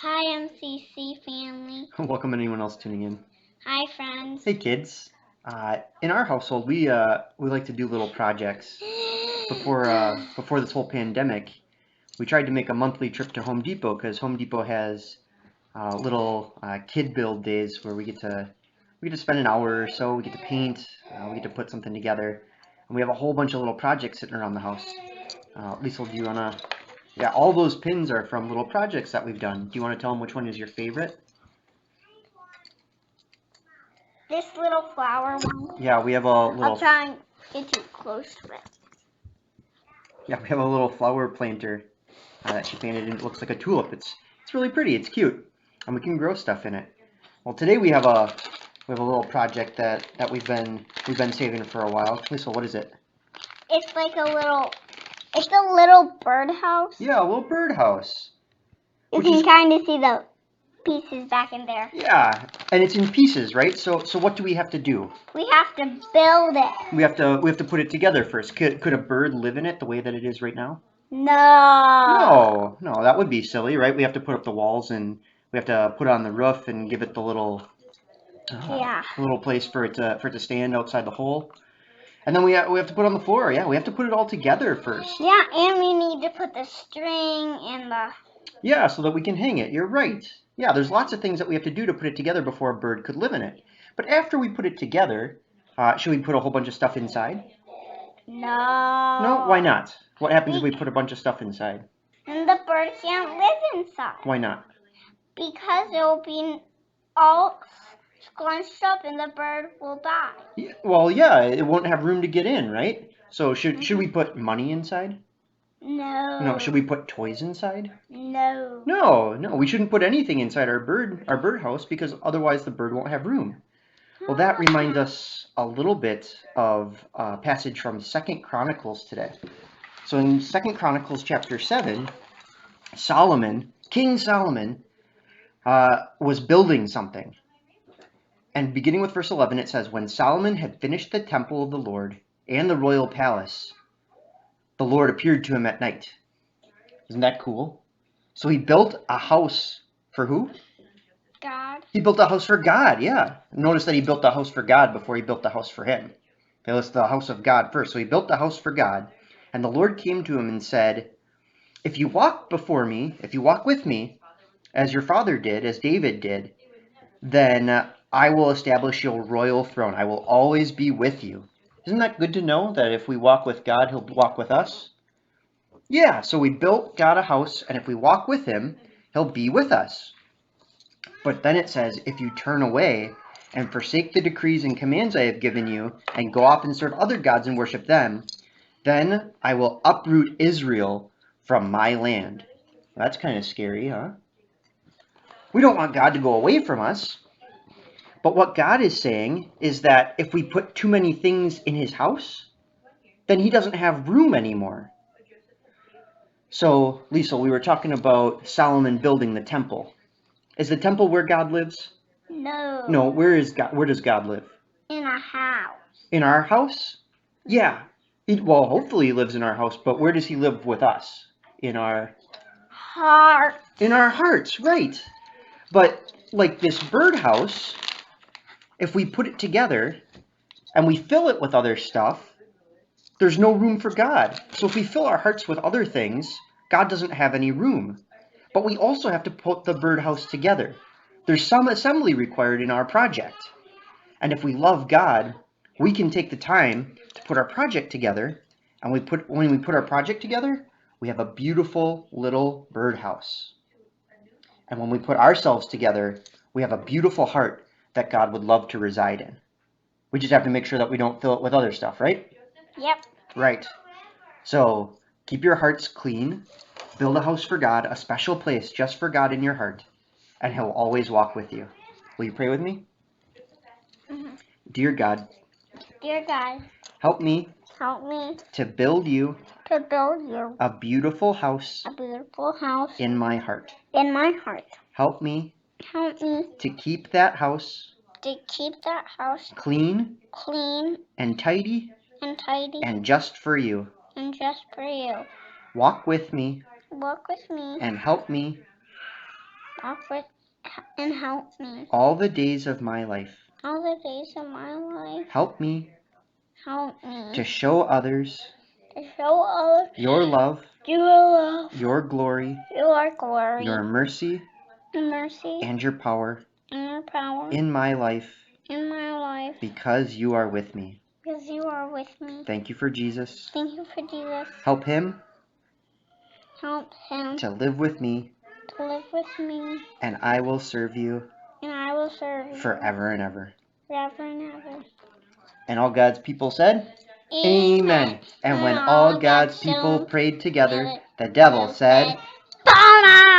Hi, MCC family. Welcome anyone else tuning in. Hi, friends. Hey kids. In our household, we like to do little projects. Before this whole pandemic, we tried to make a monthly trip to Home Depot because Home Depot has little kid build days where we get to spend an hour or so. We get to paint. We get to put something together, and we have a whole bunch of little projects sitting around the house. Lisa, do you wanna? Yeah, all those pins are from little projects that we've done. Do you want to tell them which one is your favorite? This little flower one. Yeah, we have a I'll little. try and get too close to it. Yeah, we have a little flower planter that she painted, and it looks like a tulip. It's really pretty. It's cute, and we can grow stuff in it. Well, today we have a little project that we've been saving for a while. Lisa, what is it? It's a little birdhouse. Yeah, a little birdhouse. You can kind of see the pieces back in there. Yeah, and it's in pieces, right? So what do we have to do? We have to build it. We have to put it together first. Could a bird live in it the way that it is right now? No. No, that would be silly, right? We have to put up the walls and we have to put it on the roof and give it the little place for it to stand outside the hole. And then we have to put it on the floor. Yeah, we have to put it all together first. Yeah, and we need to put the string and the... Yeah, so that we can hang it. You're right. Yeah, there's lots of things that we have to do to put it together before a bird could live in it. But after we put it together, should we put a whole bunch of stuff inside? No. No, why not? What happens if we put a bunch of stuff inside? And the bird can't live inside. Why not? Because it will be all scrunched up and the bird will die. Yeah, well, yeah, it won't have room to get in, right? So should we put money inside? No. No, should we put toys inside? No. No, we shouldn't put anything inside our birdhouse because otherwise the bird won't have room. Well, that reminds us a little bit of a passage from Second Chronicles today. So in Second Chronicles chapter 7, King Solomon, was building something. And beginning with verse 11, it says, "When Solomon had finished the temple of the Lord and the royal palace, the Lord appeared to him at night." Isn't that cool? So he built a house for who? God. He built a house for God, yeah. Notice that he built a house for God before he built the house for him. It was the house of God first. So he built the house for God. And the Lord came to him and said, if you walk with me, as your father did, as David did, then I will establish your royal throne. I will always be with you. Isn't that good to know that if we walk with God, he'll walk with us? Yeah, so we built God a house, and if we walk with him, he'll be with us. But then it says, if you turn away and forsake the decrees and commands I have given you, and go off and serve other gods and worship them, then I will uproot Israel from my land. That's kind of scary, huh? We don't want God to go away from us. But what God is saying is that if we put too many things in his house, then he doesn't have room anymore. So, Lisa, we were talking about Solomon building the temple. Is the temple where God lives? No. No, where does God live? In a house. In our house? Yeah. Well, hopefully he lives in our house, but where does he live with us? In our heart. In our hearts, right. But like this birdhouse, if we put it together and we fill it with other stuff, there's no room for God. So if we fill our hearts with other things, God doesn't have any room. But we also have to put the birdhouse together. There's some assembly required in our project. And if we love God, we can take the time to put our project together. And when we put our project together, we have a beautiful little birdhouse. And when we put ourselves together, we have a beautiful heart that God would love to reside in. We just have to make sure that we don't fill it with other stuff, right? Yep. Right. So keep your hearts clean. Build a house for God, a special place just for God in your heart, and he'll always walk with you. Will you pray with me? Mm-hmm. Dear God, help me to build you a beautiful house in my heart. Help me to keep that house clean and tidy and just for you. Walk with me and help me Comfort and help me. all the days of my life. All the days of my life. Help me Help me to show others to show others your love, your love, your glory, your glory, your mercy, mercy, and your power and your power in my life in my life, because you are with me. because you are with me. Thank you for Jesus. Thank you for Jesus. Help him Help him to live with me, to live with me, and I will serve you and I will serve you forever and ever. forever and ever. And all God's people said, Amen. And when all God's people prayed together, the devil said, "Bona!"